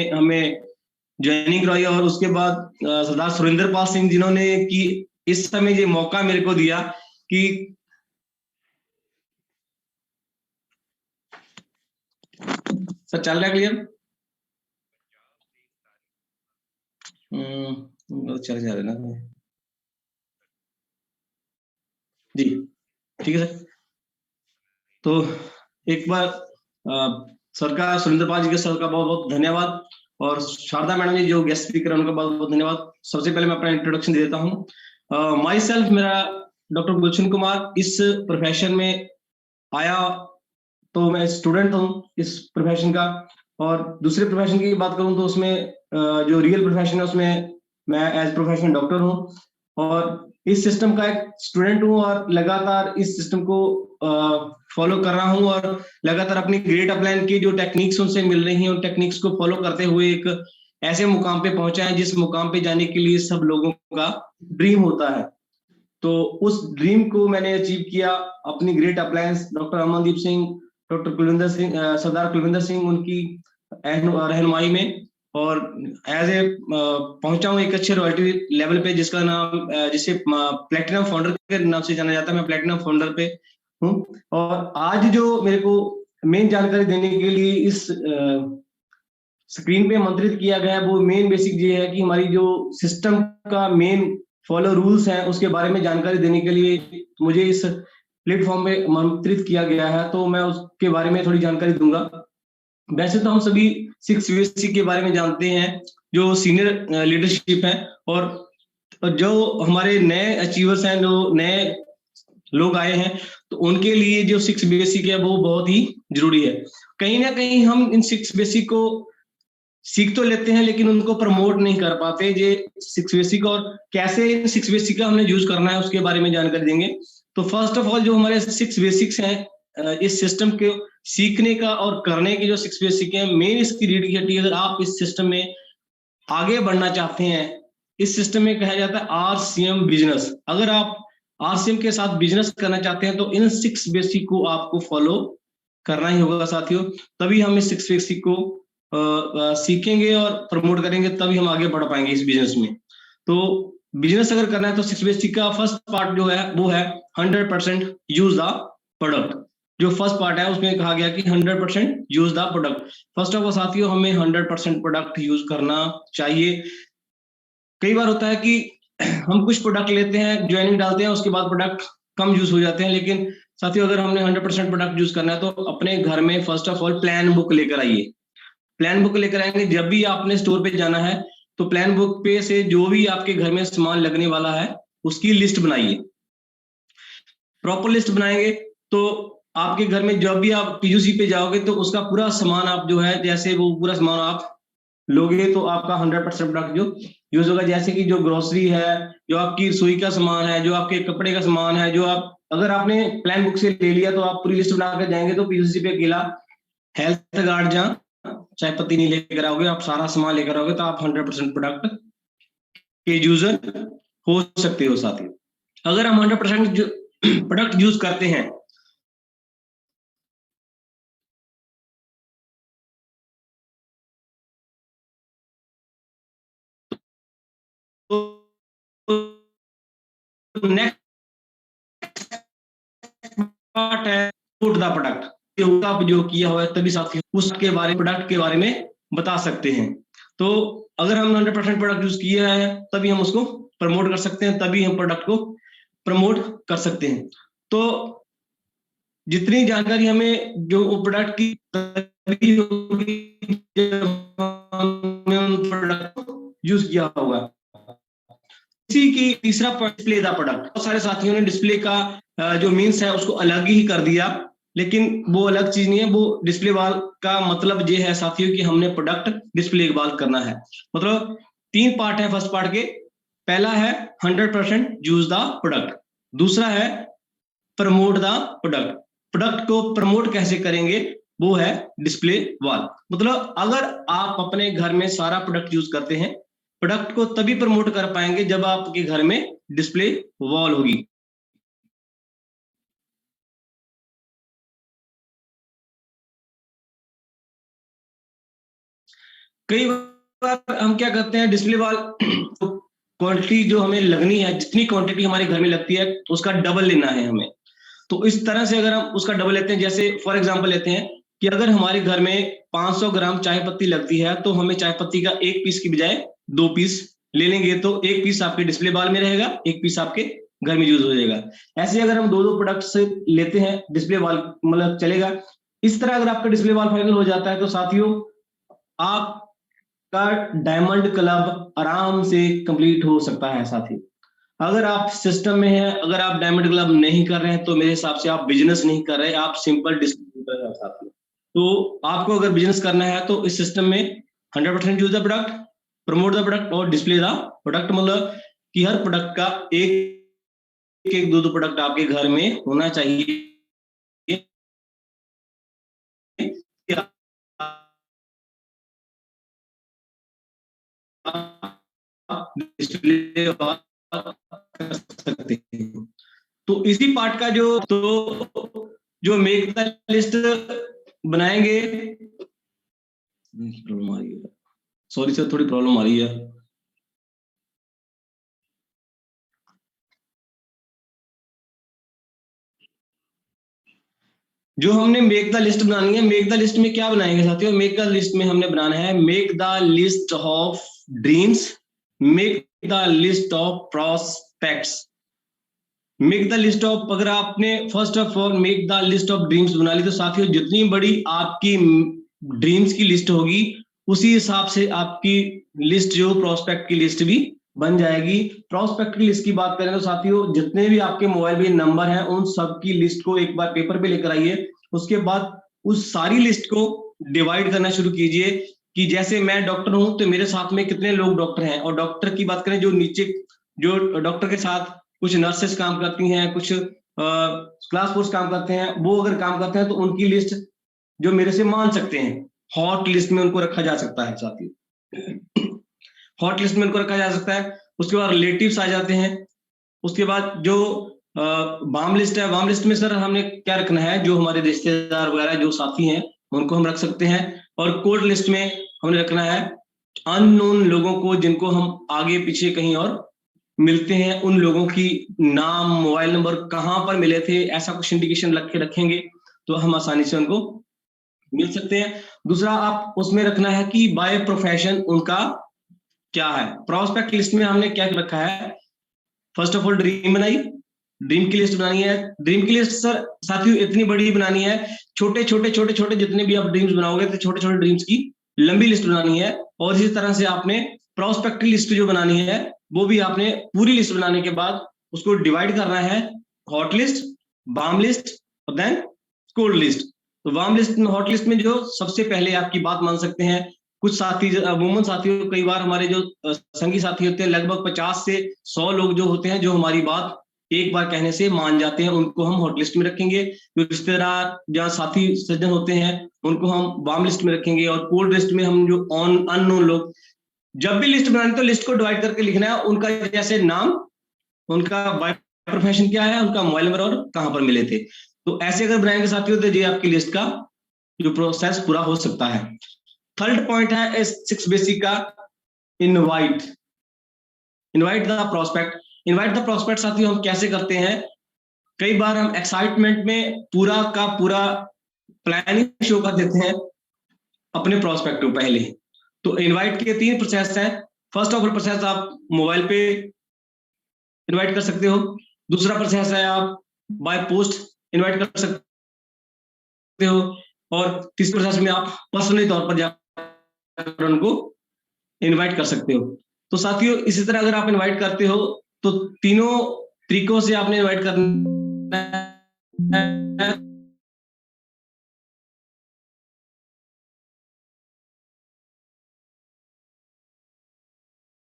हमें ज्वाइनिंग करवाई और उसके बाद सरदार सुरेंद्र पाल सिंह जिन्होंने कि इस समय ये मौका मेरे को दिया कि सर चल रहा है क्लियर? चल जा रहा है ना जी, ठीक है सर। तो एक बार सर का, सुरेंद्र पाल जी के सर का बहुत बहुत धन्यवाद, और शारदा मैडम जी जो गेस्ट स्पीकर है उनका बहुत बहुत धन्यवाद। सबसे पहले मैं अपना इंट्रोडक्शन दे देता हूँ। माई सेल्फ, मेरा डॉक्टर गुलशन कुमार। इस प्रोफेशन में आया तो मैं स्टूडेंट हूँ इस प्रोफेशन का, और दूसरे प्रोफेशन की बात करूँ तो उसमें जो रियल प्रोफेशन है उसमें मैं एज प्रोफेशनल डॉक्टर हूँ, और इस सिस्टम का एक स्टूडेंट हूँ, और लगातार इस सिस्टम को फॉलो कर रहा हूँ, और लगातार अपनी ग्रेट अपलाइन की जो टेक्निक्स उनसे मिल रही हैं उन टेक्निक्स को फॉलो करते हुए एक ऐसे मुकाम पे पहुंचा है जिस मुकाम पे जाने के लिए सब लोगों का ड्रीम होता है। तो उस ड्रीम को मैंने अचीव किया अपनी great appliance doctor Amandeep Singh, doctor Kulvinder Singh, Sardar Kulvinder Singh उनकी रहनुमाई में, और एज ए पहुंचा हूँ एक अच्छे रॉयल्टी लेवल पे जिसका नाम जिसे प्लेटिनम फाउंडर के नाम से जाना जाता है। मैं प्लेटिनम फाउंडर पे हूँ, और आज जो मेरे को मेन जानकारी देने के लिए इस स्क्रीन पे आमंत्रित किया गया है वो मेन बेसिक ये है कि हमारी जो सिस्टम का मेन फॉलो रूल्स है उसके बारे में जानकारी देने के लिए मुझे इस प्लेटफॉर्म पे आमंत्रित किया गया है, तो मैं उसके बारे में थोड़ी जानकारी दूंगा। वैसे तो हम सभी 6 USC के बारे में जानते हैं जो सीनियर लीडरशिप है, और जो हमारे नए अचीवर्स हैं, जो नए लोग आए हैं, तो उनके लिए जो 6 बेसिक है वो बहुत ही जरूरी है। कहीं ना कहीं हम इन 6 बेसिक को सीख तो लेते हैं लेकिन उनको प्रमोट नहीं कर पाते। ये 6 बेसिक और कैसे इन 6 बेसिक का हमने यूज करना है उसके बारे में जानकारी देंगे। तो फर्स्ट ऑफ ऑल जो हमारे 6 बेसिक्स हैं इस सिस्टम के सीखने का और करने के जो 6 बेसिक है, मेन इसकी रीड, अगर आप इस सिस्टम में आगे बढ़ना चाहते हैं, इस सिस्टम में कहा जाता है RCM बिजनेस। अगर आप RCM के साथ बिजनेस करना चाहते हैं तो इन 6 बेसिक को आपको फॉलो करना ही होगा साथियों। तभी हम इस 6 बेसिक को सीखेंगे और प्रमोट करेंगे, तभी हम आगे बढ़ पाएंगे इस बिजनेस में। तो बिजनेस अगर करना है तो 6 बेसिक का फर्स्ट पार्ट जो है वो है 100% यूज द प्रोडक्ट। जो फर्स्ट पार्ट है उसमें कहा गया कि 100% use the product. First of all साथियों, हमें 100% प्रोडक्ट यूज करना चाहिए। कई बार होता है कि हम कुछ प्रोडक्ट लेते हैं, ज्वाइनिंग डालते हैं, उसके बाद प्रोडक्ट कम यूज हो जाते हैं, लेकिन साथियों अगर हमने 100% प्रोडक्ट यूज करना है तो अपने घर में first of all plan book लेकर आइए। प्लान बुक लेकर आएंगे, जब भी आपने स्टोर पे जाना है तो प्लान बुक पे से जो भी आपके घर में सामान लगने वाला है उसकी लिस्ट बनाइए। प्रॉपर लिस्ट बनाएंगे तो आपके घर में जब भी आप PUC पे जाओगे तो उसका पूरा सामान आप जो है, जैसे वो पूरा सामान आप लोगे तो आपका 100% प्रोडक्ट जो यूज होगा। जैसे कि जो ग्रोसरी है, जो आपकी रसोई का सामान है, जो आपके कपड़े का सामान है, जो आप अगर आपने प्लान बुक से ले लिया तो आप पूरी लिस्ट बनाकर जाएंगे तो PUC पे अकेला हेल्थ गार्ड जहाँ चाय पत्ती नहीं लेकर आओगे, आप सारा सामान लेकर आओगे तो आप 100% प्रोडक्ट के यूजर हो सकते हो साथी। अगर हम 100% प्रोडक्ट यूज करते हैं तो नेक्स्ट पार्ट है पुट द प्रोडक्ट। जो किया हुआ है तभी साथी उसके बारे प्रोडक्ट के बारे में बता सकते हैं। तो अगर हम 100% प्रोडक्ट यूज किया है तभी हम उसको प्रमोट कर सकते हैं, तभी हम प्रोडक्ट को प्रमोट कर सकते हैं। तो जितनी जानकारी हमें जो प्रोडक्ट की तभी होगी जब हमने उन प्रोडक्ट को यूज किया होगा। इसी की तीसरा डिस्प्ले द प्रोडक्ट। बहुत सारे साथियों ने डिस्प्ले का जो मीन्स है उसको अलग ही कर दिया, लेकिन वो अलग चीज नहीं है। वो डिस्प्ले वाल का मतलब ये है साथियों कि हमने प्रोडक्ट डिस्प्ले वाल करना है। मतलब 3 पार्ट है फर्स्ट पार्ट के। पहला है 100% यूज द प्रोडक्ट, दूसरा है प्रमोट द प्रोडक्ट। प्रोडक्ट को प्रमोट कैसे करेंगे वो है डिस्प्ले वॉल। मतलब अगर आप अपने घर में सारा प्रोडक्ट यूज करते हैं, प्रोडक्ट को तभी प्रमोट कर पाएंगे जब आपके घर में डिस्प्ले वॉल होगी। कई बार हम क्या करते हैं, डिस्प्ले वाल क्वांटिटी जो हमें लगनी है, जितनी क्वांटिटी हमारे घर में लगती है उसका डबल लेना है हमें। तो इस तरह से अगर हम उसका डबल लेते हैं, जैसे फॉर एग्जांपल लेते हैं कि अगर हमारे घर में 500 ग्राम चाय पत्ती लगती है, तो हमें चाय पत्ती का एक पीस की बजाय 2 पीस ले लेंगे, तो एक पीस आपके डिस्प्ले बाल में रहेगा, एक पीस आपके घर में यूज हो जाएगा। ऐसे अगर हम दो दो प्रोडक्ट्स लेते हैं, डिस्प्ले बाल मतलब चलेगा। इस तरह अगर आपका डिस्प्ले बाल फाइनल हो जाता है, तो साथियों आपका डायमंड क्लब आराम से कंप्लीट हो सकता है साथी। अगर आप सिस्टम में हैं, अगर आप डायमंड क्लब नहीं कर रहे हैं, तो मेरे हिसाब से आप बिजनेस नहीं कर रहे, आप सिंपल डिस्ट्रीब्यूटर हैं साथी। तो आपको अगर बिजनेस करना है तो इस सिस्टम में 100% use the product, promote the product और डिस्प्ले द प्रोडक्ट, मतलब कि हर प्रोडक्ट का एक एक दो दो प्रोडक्ट आपके घर में होना चाहिए। डिस्प्ले कर सकते हैं। तो इसी पार्ट का जो मेक द लिस्ट बनाएंगे, प्रॉब्लम आ रही है, सॉरी सर थोड़ी प्रॉब्लम आ रही है। जो हमने मेक द लिस्ट बनानी है, मेक द लिस्ट में क्या बनाएंगे साथियों, मेक द लिस्ट में हमने बनाना है make the list of dreams, make the list of prospects, make the list of, अगर आपने first of all make the list of dreams बना ली, तो साथियों जितनी बड़ी आपकी ड्रीम्स की लिस्ट होगी, उसी हिसाब से आपकी लिस्ट जो प्रोस्पेक्ट की लिस्ट भी बन जाएगी। प्रोस्पेक्ट की लिस्ट की बात करें तो साथियों जितने भी आपके मोबाइल में नंबर हैं, उन सब की लिस्ट को एक बार पेपर पे लेकर आइए। उसके बाद उस सारी लिस्ट को डिवाइड करना शुरू कीजिए कि जैसे मैं डॉक्टर हूं, तो मेरे साथ में कितने लोग डॉक्टर हैं, और डॉक्टर की बात करें जो नीचे, जो डॉक्टर के साथ कुछ नर्सेस काम करती हैं, कुछ क्लास फोर्स काम करते हैं, वो अगर काम करते हैं तो उनकी लिस्ट जो मेरे से मान सकते हैं, हॉट लिस्ट में उनको रखा जा सकता है साथियों, हॉट लिस्ट में उनको रखा जा सकता है। उसके बाद रिलेटिव्स आ जाते हैं। उसके बाद जो वार्म लिस्ट है, वार्म लिस्ट में सर हमने क्या रखना है, जो हमारे रिश्तेदार वगैरह जो साथी हैं उनको हम रख सकते हैं। और कोल्ड लिस्ट में हमने रखना है अननोन लोगों को, जिनको हम आगे पीछे कहीं और मिलते हैं, उन लोगों की नाम मोबाइल नंबर कहाँ पर मिले थे, ऐसा कुछ इंडिकेशन रख के रखेंगे तो हम आसानी से उनको मिल सकते हैं। दूसरा आप उसमें रखना है कि बाय प्रोफेशन उनका क्या है। प्रोस्पेक्ट लिस्ट में हमने क्या रखा है, फर्स्ट ऑफ ऑल ड्रीम बनाई, ड्रीम की लिस्ट बनानी है। ड्रीम की लिस्ट सर साथियों इतनी बड़ी बनानी है, छोटे छोटे छोटे छोटे जितने भी आप ड्रीम्स बनाओगे, तो छोटे छोटे ड्रीम्स की लंबी लिस्ट बनानी है। और इसी तरह से आपने प्रोस्पेक्ट लिस्ट जो बनानी है, वो भी आपने पूरी लिस्ट बनाने के बाद उसको डिवाइड करना है, हॉट लिस्ट, वार्म लिस्ट और देन कोल्ड लिस्ट। तो वार्म लिस्ट में, हॉट लिस्ट में जो सबसे पहले आपकी बात मान सकते हैं, कुछ साथी अमूमन साथी, कई बार हमारे जो संगी साथी होते हैं, लगभग 50 से 100 लोग जो होते हैं, जो हमारी बात एक बार कहने से मान जाते हैं, उनको हम हॉट लिस्ट में रखेंगे। जो रिश्तेदार जहाँ साथी सज्जन होते हैं, उनको हम वार्म लिस्ट में रखेंगे। और कोल्ड लिस्ट में हम जो अननोन लोग, जब भी लिस्ट बनानी तो लिस्ट को डिवाइड करके लिखना है, उनका जैसे नाम, उनका प्रोफेशन क्या है, उनका मोबाइल नंबर और कहां पर मिले थे। तो ऐसे अगर बनाएंगे साथियों, तो ये आपकी लिस्ट का जो प्रोसेस पूरा हो सकता है। थर्ड पॉइंट है 6 बेसिक का, invite, invite the prospect. Invite the prospect साथियों हम कैसे करते हैं, कई बार हम एक्साइटमेंट में पूरा का पूरा प्लानिंग शो कर देते हैं अपने प्रोस्पेक्ट को पहले। तो इनवाइट के 3 प्रोसेस हैं। फर्स्ट ऑफ ऑल प्रोसेस आप मोबाइल पे इनवाइट कर सकते हो। दूसरा प्रोसेस है आप बाय पोस्ट इनवाइट कर सकते हो। और तीसरे प्रोसेस में आप पर्सनली तौर पर जाकर उनको इनवाइट कर सकते हो। तो साथियों इसी तरह अगर आप इनवाइट करते हो, तो तीनों तरीकों से आपने इनवाइट करना है।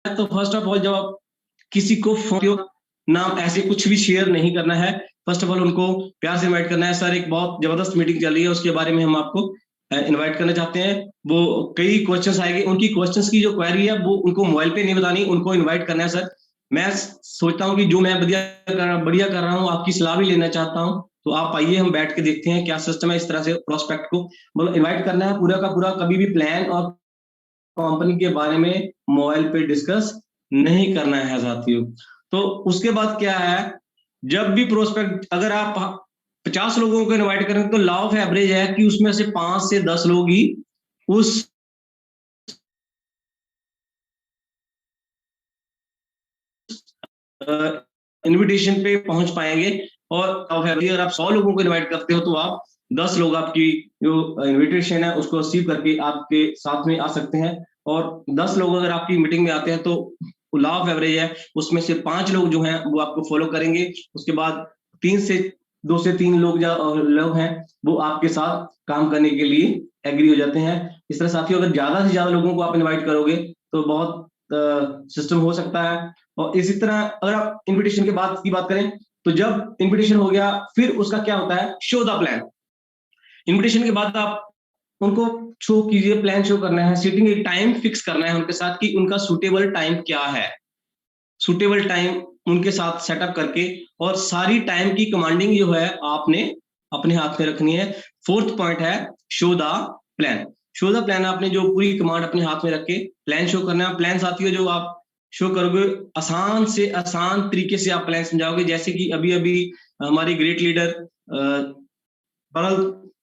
तो फर्स्ट ऑफ ऑल जब आप किसी को फोन, नाम ऐसे कुछ भी शेयर नहीं करना है। फर्स्ट ऑफ ऑल उनको प्यार से इनवाइट करना है। सर एक बहुत जबरदस्त मीटिंग चल रही है, उसके बारे में हम आपको इनवाइट करना चाहते हैं। वो कई क्वेश्चंस आएंगे, उनकी क्वेश्चंस की जो क्वेरी है वो उनको मोबाइल पे नहीं बतानी, उनको इनवाइट करना है। सर मैं सोचता हूँ कि जो मैं बढ़िया कर रहा हूँ, आपकी सलाह भी लेना चाहता हूँ, तो आप आइए हम बैठ के देखते हैं क्या सिस्टम है। इस तरह से प्रोस्पेक्ट को मतलब इन्वाइट करना है पूरा का पूरा, कभी भी प्लान और कंपनी के बारे में मोबाइल पे डिस्कस नहीं करना है साथियों। तो उसके बाद क्या है, जब भी प्रोस्पेक्ट, अगर आप 50 लोगों को इनवाइट करें तो लॉ ऑफ एवरेज है कि उसमें से 5 से 10 लोग ही उस इनविटेशन पे पहुंच पाएंगे। और अगर आप 100 लोगों को इनवाइट करते हो तो आप 10 लोग आपकी जो इनविटेशन है उसको रिसीव करके आपके साथ में आ सकते हैं। और 10 लोग अगर आपकी मीटिंग में आते हैं तो लॉ ऑफ एवरेज है, उसमें से 5 लोग जो हैं वो आपको फॉलो करेंगे। उसके बाद 2 से 3 लोग जो लोग हैं वो आपके साथ काम करने के लिए एग्री हो जाते हैं। इस तरह साथियों, अगर ज्यादा से ज्यादा लोगों को आप इनवाइट करोगे तो बहुत सिस्टम हो सकता है। और इसी तरह अगर आप इनविटेशन के बाद की बात करें तो जब इनविटेशन हो गया फिर उसका क्या होता है, शो द प्लान। इनविटेशन के बाद आप उनको शो कीजिए, प्लान शो करना है, सीटिंग एक टाइम फिक्स करना है उनके साथ कि उनका सुटेबल टाइम क्या है, सुटेबल टाइम उनके साथ सेटअप करके, और सारी टाइम की कमांडिंग जो है आपने अपने हाथ में रखनी है। फोर्थ पॉइंट है show the plan. Show the plan, आपने जो पूरी कमांड अपने हाथ में रख के प्लान शो करना है। प्लान साथियों जो आप शो करोगे, आसान से आसान तरीके से आप प्लान समझाओगे। जैसे कि अभी अभी हमारे ग्रेट लीडर परल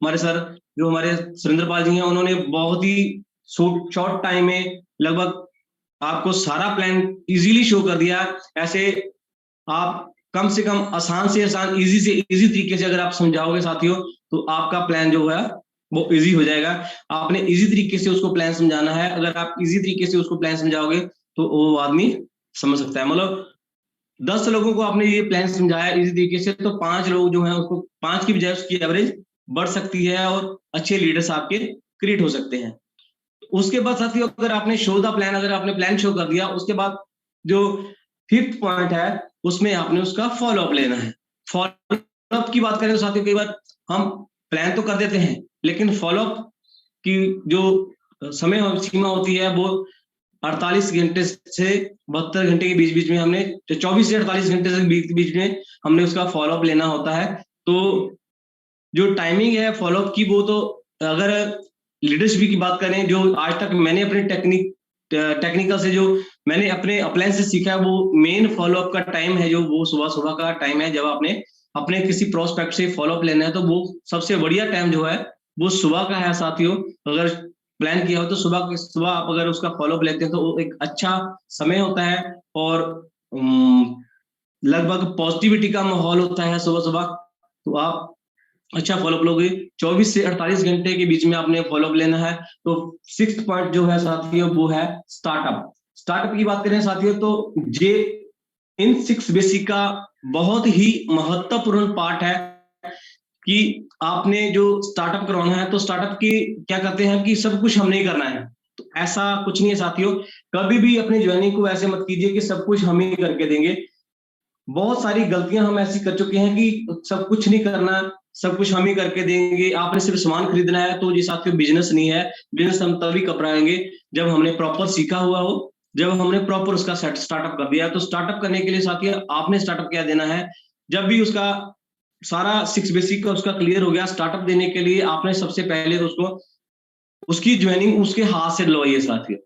हमारे सर, जो हमारे सुरेंद्र पाल जी हैं, उन्होंने बहुत ही शॉर्ट टाइम में लगभग आपको सारा प्लान इजीली शो कर दिया। ऐसे आप कम से कम आसान से आसान, इजी से इजी तरीके से अगर आप समझाओगे साथियों तो आपका प्लान जो है वो इजी हो जाएगा। आपने इजी तरीके से उसको प्लान समझाना है। अगर आप इजी तरीके से उसको प्लान समझाओगे तो वो आदमी समझ सकता है। मतलब 10 लोगों को आपने ये प्लान समझाया इजी तरीके से तो 5 लोग जो हैं उसको, 5 की बजाय उसकी एवरेज बढ़ सकती है और अच्छे लीडर्स आपके क्रिएट हो सकते हैं। उसके बाद साथियों, अगर आपने शो द प्लान, अगर आपने प्लान शो कर दिया, उसके बाद जो 5th पॉइंट है उसमें आपने उसका फॉलोअप लेना है। फॉलोअप की बात करें तो साथियों, कई बार हम प्लान तो कर देते हैं लेकिन फॉलोअप की जो समय सीमा होती है वो 48 घंटे से 72 घंटे के बीच बीच में, हमने 24 से 48 घंटे से बीच में हमने उसका फॉलोअप लेना होता है। तो जो टाइमिंग है फॉलोअप की, वो तो अगर लीडरशिप की बात करें, जो आज तक मैंने अपने टेक्निकल से जो मैंने अपने अपलाइन से सीखा है, वो मेन फॉलोअप का टाइम है जो वो सुबह सुबह का टाइम है। जब आपने अपने किसी प्रोस्पेक्ट से फॉलोअप लेना है तो वो सबसे बढ़िया टाइम जो है वो सुबह का है साथियों। अगर प्लान किया हो तो सुबह आप अगर उसका फॉलोअप लेते हैं तो वो एक अच्छा समय होता है और लगभग पॉजिटिविटी का माहौल होता है सुबह सुबह। तो आप अच्छा फॉलोअप लोगे। 24 से 48 घंटे के बीच में आपने फॉलोअप लेना है। तो 6th पॉइंट जो है साथियों वो है स्टार्टअप। स्टार्टअप की बात करें साथियों तो ये इन 6 बेसिक का बहुत ही महत्वपूर्ण पार्ट है कि आपने जो स्टार्टअप करवाना है तो स्टार्टअप की क्या कहते हैं कि सब कुछ हमने ही करना है। तो ऐसा कुछ नहीं है साथियों, कभी भी अपनी ज्वाइनिंग को ऐसे मत कीजिए कि सब कुछ हम ही करके देंगे। बहुत सारी गलतियां हम ऐसी कर चुके हैं कि सब कुछ नहीं करना, सब कुछ हम ही करके देंगे, आपने सिर्फ सामान खरीदना है। तो ये साथियों बिजनेस नहीं है। बिजनेस हम तभी कपड़ाएंगे जब हमने प्रॉपर सीखा हुआ हो, जब हमने प्रॉपर उसका स्टार्टअप कर दिया। तो स्टार्टअप करने के लिए साथियों आपने स्टार्टअप क्या देना है, जब भी उसका सारा 6 बेसिक का उसका क्लियर हो गया, स्टार्टअप देने के लिए आपने सबसे पहले उसको उसकी ज्वाइनिंग उसके हाथ से दिलवाइए साथियों।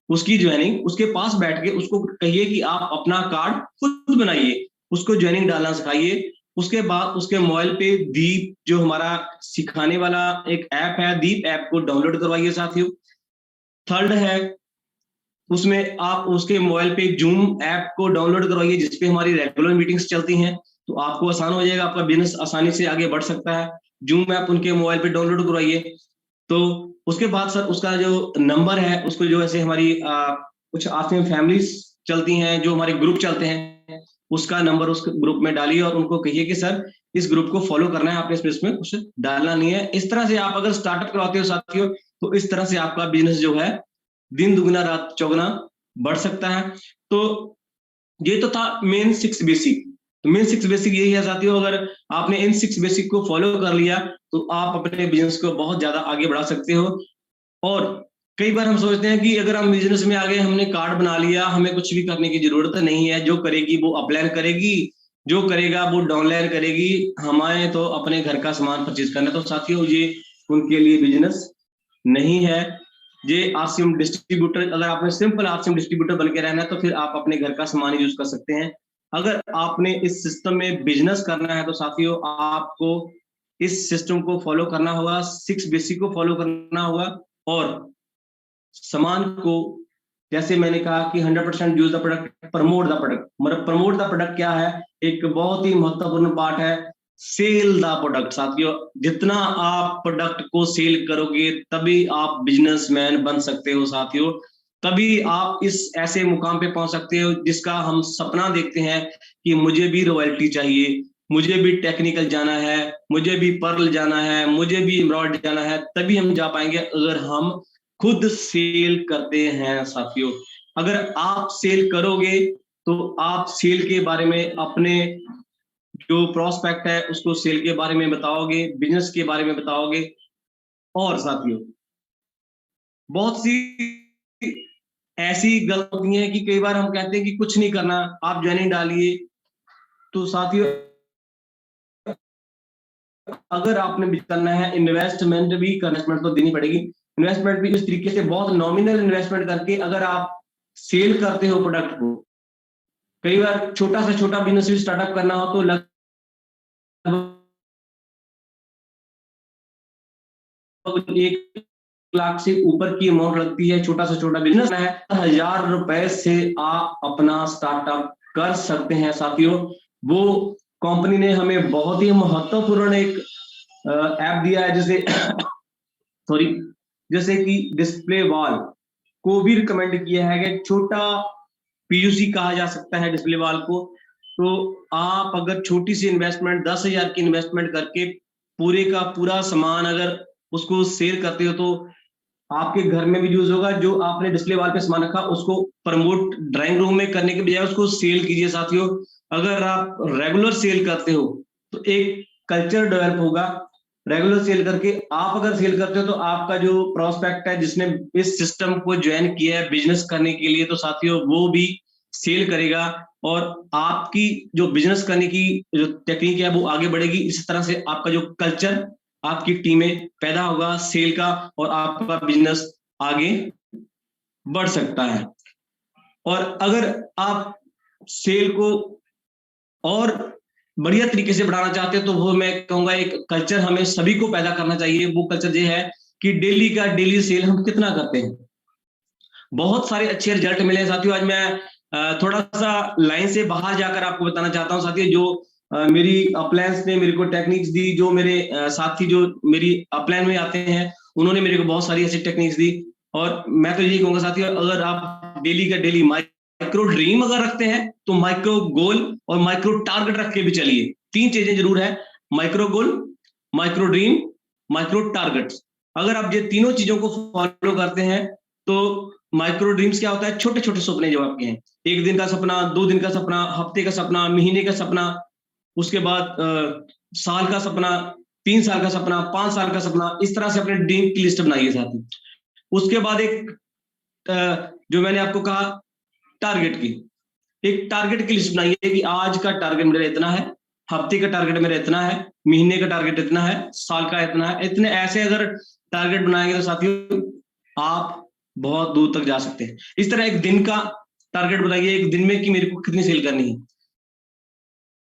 उसकी ज्वाइनिंग उसके पास बैठ के उसको कहिए कि आप अपना कार्ड खुद बनाइए, उसको ज्वाइनिंग डालना सिखाइए। उसके बाद उसके मोबाइल पे दीप जो हमारा सिखाने वाला एक ऐप है, दीप ऐप को डाउनलोड करवाइए साथियों। थर्ड है, उसमें आप उसके मोबाइल पे जूम ऐप को डाउनलोड करवाइए जिसपे हमारी रेगुलर मीटिंग्स चलती हैं। तो आपको आसान हो जाएगा, आपका बिजनेस आसानी से आगे बढ़ सकता है। जूम ऐप उनके मोबाइल पे डाउनलोड करवाइए। तो उसके बाद सर उसका जो नंबर है उसको, जो ऐसे हमारी कुछ आपके फैमिलीज चलती हैं, जो हमारे ग्रुप चलते हैं, उसका नंबर उस ग्रुप में डालिए और उनको कहिए कि सर इस ग्रुप को फॉलो करना है, आपने इसमें कुछ डालना नहीं है। इस तरह से आप अगर स्टार्टअप करवाते हो साथियों तो इस तरह से आपका बिजनेस जो है दिन दुगना रात चौगुना बढ़ सकता है। तो ये तो था मेन 6 बेसिक। तो मेन 6 बेसिक यही है साथियों, अगर आपने इन 6 बेसिक को फॉलो कर लिया तो आप अपने बिजनेस को बहुत ज्यादा आगे बढ़ा सकते हो। और कई बार हम सोचते हैं कि अगर हम बिजनेस में आगे, हमने कार्ड बना लिया, हमें कुछ भी करने की जरूरत नहीं है, जो करेगी वो अपलाइन करेगी, जो करेगा वो डाउनलाइन करेगी, हमारे तो अपने घर का सामान परचेज करना। तो साथियों ये उनके लिए बिजनेस नहीं है। ये आरसीएम डिस्ट्रीब्यूटर, अगर आपने सिंपल आरसीएम डिस्ट्रीब्यूटर बन के रहना है तो फिर आप अपने घर का सामान यूज कर सकते हैं। अगर आपने इस सिस्टम में बिजनेस करना है तो साथियों आपको इस सिस्टम को फॉलो करना होगा, 6 बेसिक को फॉलो करना होगा, और सामान को, जैसे मैंने कहा कि 100% use the product, promote the product. मतलब प्रमोट द प्रोडक्ट क्या है, एक बहुत ही महत्वपूर्ण पार्ट है, सेल द प्रोडक्ट। साथियों जितना आप प्रोडक्ट को सेल करोगे तभी आप बिजनेसमैन बन सकते हो साथियों, तभी आप इस ऐसे मुकाम पे पहुंच सकते हो जिसका हम सपना देखते हैं कि मुझे भी रॉयल्टी चाहिए, मुझे भी टेक्निकल जाना है, मुझे भी पर्ल जाना है, मुझे भी एम्ब्रॉयडरी जाना है। तभी हम जा पाएंगे अगर हम खुद सेल करते हैं साथियों। अगर आप सेल करोगे तो आप सेल के बारे में, अपने जो प्रोस्पेक्ट है उसको सेल के बारे में बताओगे, बिजनेस के बारे में बताओगे। और साथियों बहुत सी ऐसी गलतियां हैं कि कई बार हम कहते हैं कि कुछ नहीं करना, आप ज्वाइनिंग डालिए। तो साथियों अगर आपने भी करना है, इन्वेस्टमेंट तो देनी पड़ेगी। इन्वेस्टमेंट भी इस तरीके से बहुत नॉमिनल इन्वेस्टमेंट करके अगर आप सेल करते हो प्रोडक्ट को, कई बार छोटा से छोटा बिजनेस भी स्टार्टअप करना हो तो लगभग 1 लाख से ऊपर की अमाउंट लगती है। छोटा से छोटा बिजनेस है, 1000 रुपए से आप अपना स्टार्टअप कर सकते हैं साथियों। वो कंपनी ने हमें बहुत ही महत्वपूर्ण एक ऐप दिया है, जैसे सॉरी जैसे कि डिस्प्ले वॉल को भी रिकमेंड किया है कि छोटा पीयूसी कहा जा सकता है डिस्प्ले वॉल को। तो आप अगर छोटी सी इन्वेस्टमेंट 10,000 की इन्वेस्टमेंट करके पूरे का पूरा सामान अगर उसको सेल करते हो तो आपके घर में भी यूज होगा। जो आपने डिस्प्ले वॉल पे सामान रखा उसको प्रमोट ड्राइंग रूम में करने के बजाय उसको सेल कीजिए साथियों। अगर आप रेगुलर सेल करते हो तो एक कल्चर डेवलप होगा। रेगुलर सेल करके आप अगर सेल करते हो तो आपका जो प्रोस्पेक्ट है जिसने इस सिस्टम को ज्वाइन किया है बिजनेस करने के लिए, तो साथियों वो भी सेल करेगा और आपकी जो बिजनेस करने की जो टेक्निक है वो आगे बढ़ेगी। इस तरह से आपका जो कल्चर, आपकी टीमें पैदा होगा सेल का, और आपका बिजनेस आगे बढ़ सकता है। और अगर आप सेल को और बढ़िया तरीके से बढ़ाना चाहते हैं तो वो मैं कहूंगा एक कल्चर हमें सभी को पैदा करना चाहिए। वो कल्चर ये है कि डेली का डेली सेल हम कितना करते हैं। बहुत सारे अच्छे रिजल्ट मिले हैं साथियों। आज मैं थोड़ा सा लाइन से बाहर जाकर आपको बताना चाहता हूँ साथियों, जो मेरी अपलायंस ने मेरे को टेक्निक्स दी, जो मेरे साथी जो मेरी अपलाइन में आते हैं उन्होंने मेरे को बहुत सारी ऐसी टेक्निक्स दी। और मैं तो यही कहूंगा साथियों, अगर आप डेली का डेली माइक्रो ड्रीम अगर रखते हैं तो माइक्रो गोल और माइक्रो टारगेट रख के भी चलिए। 3 चीजें जरूर है, micro goal, micro dream, micro target. अगर आप ये तीनों चीजों को फॉलो करते हैं तो माइक्रो ड्रीम्स क्या होता है, छोटे छोटे सपने जो आपके हैं, 1 दिन का सपना, 2 दिन का सपना, हफ्ते का सपना, महीने का सपना, उसके बाद साल का सपना, 3 साल का सपना, 5 साल का सपना। इस तरह से अपने ड्रीम की लिस्ट बनाइए साथी। उसके बाद एक जो मैंने आपको कहा टारगेट की, एक टारगेट की लिस्ट बनाइए कि आज का टारगेट मेरा इतना है, हफ्ते का टारगेट मेरा इतना है, महीने का टारगेट इतना है, साल का इतना है। इतने ऐसे अगर टारगेट बनाएंगे तो साथियों आप बहुत दूर तक जा सकते हैं। इस तरह एक दिन का टारगेट बताइए, एक दिन में कि मेरे को कितनी सेल करनी है।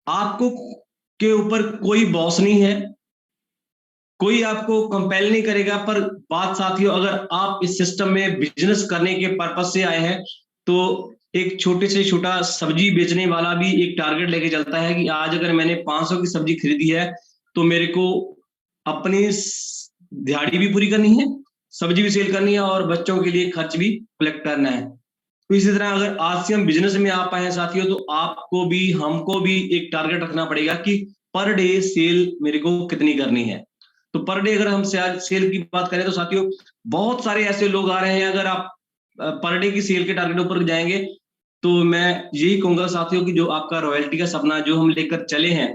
आपको के ऊपर कोई बॉस नहीं है, कोई आपको कंपेल नहीं करेगा। पर बात साथियों, अगर आप इस सिस्टम में बिजनेस करने के पर्पज से आए हैं तो एक छोटे से छोटा सब्जी बेचने वाला भी एक टारगेट लेके चलता है कि आज अगर मैंने 500 की सब्जी खरीदी है तो मेरे को अपनी दिहाड़ी भी पूरी करनी है, सब्जी भी सेल करनी है और बच्चों के लिए खर्च भी कलेक्ट करना है। तो इसी तरह अगर आज से हम बिजनेस में आ पाए हैं साथियों तो आपको भी हमको भी एक टारगेट रखना पड़ेगा कि पर डे सेल मेरे को कितनी करनी है। तो पर डे अगर हम सेल की बात करें तो साथियों बहुत सारे ऐसे लोग आ रहे हैं, अगर आप पर डे की सेल के टारगेट ऊपर जाएंगे तो मैं यही कहूंगा साथियों कि जो आपका रॉयल्टी का सपना जो हम लेकर चले हैं,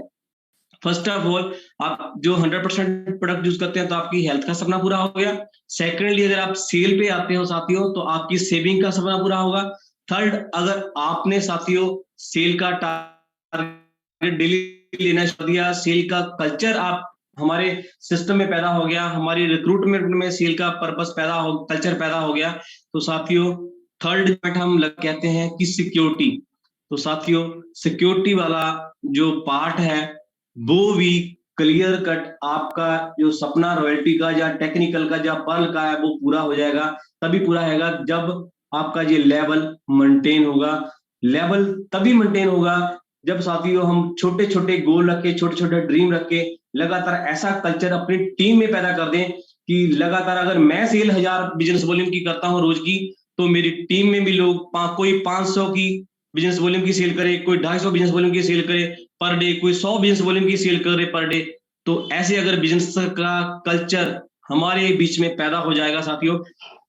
फर्स्ट ऑफ ऑल आप जो 100% प्रोडक्ट यूज करते हैं तो आपकी हेल्थ का सपना पूरा हो गया। सेकेंडली अगर आप सेल पे आते हो साथियों तो आपकी सेविंग का सपना पूरा होगा। थर्ड, अगर आपने साथियों सेल का टारगेट डेली लेना छोड़ दिया, सेल का कल्चर आप हमारे सिस्टम में पैदा हो गया, हमारी रिक्रूटमेंट में सेल का पर्पस पैदा हो, कल्चर पैदा हो गया। तो साथियों थर्ड पॉइंट हम कहते हैं कि सिक्योरिटी। तो साथियों सिक्योरिटी वाला जो पार्ट है वो भी क्लियर कट आपका जो सपना रॉयल्टी का या टेक्निकल का या पर्ल का है वो पूरा हो जाएगा। तभी पूरा होगा जब आपका ये लेवल मेंटेन होगा। लेवल तभी मेंटेन होगा जब साथियों हम छोटे छोटे गोल रख के, छोटे छोटे ड्रीम रख के लगातार ऐसा कल्चर अपनी टीम में पैदा कर दें कि लगातार अगर मैं सेल 1000 बिजनेस वॉल्यूम की करता हूं रोज की, तो मेरी टीम में भी लोग कोई 500 की बिजनेस वॉल्यूम की सेल करे, कोई 250 बिजनेस वॉल्यूम की सेल करे पर डे, कोई 100 बिजनेस वॉल्यूम की सेल करे पर डे। तो ऐसे अगर बिजनेस का कल्चर हमारे बीच में पैदा हो जाएगा साथियों,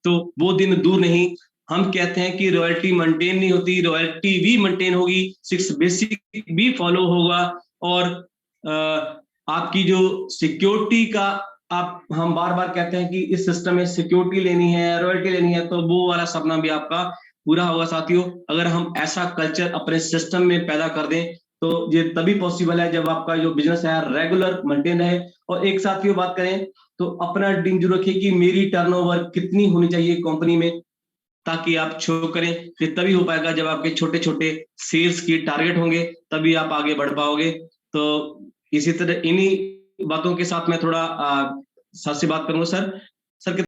तो वो दिन दूर नहीं। हम कहते हैं कि रॉयल्टी मेंटेन नहीं होती, रॉयल्टी भी मेंटेन होगी, 6 बेसिक भी फॉलो होगा। और आपकी जो सिक्योरिटी का आप, हम बार बार कहते हैं कि इस सिस्टम में सिक्योरिटी लेनी है, रॉयल्टी लेनी है, तो वो वाला सपना भी आपका पूरा होगा साथियों। अगर हम ऐसा कल्चर अपने सिस्टम में पैदा कर दें तो ये तभी पॉसिबल है जब आपका जो बिजनेस है रेगुलर मेंटेन रहे। और एक साथियों बात करें तो अपना ड्रीम जरूर रखिए कि मेरी टर्नओवर कितनी होनी चाहिए कंपनी में, ताकि आप शो करें। ये तभी हो पाएगा जब आपके छोटे छोटे सेल्स की टारगेट होंगे, तभी आप आगे बढ़ पाओगे। तो इसी तरह इन्हीं बातों के साथ मैं थोड़ा सर से बात करूंगा। Sir, sir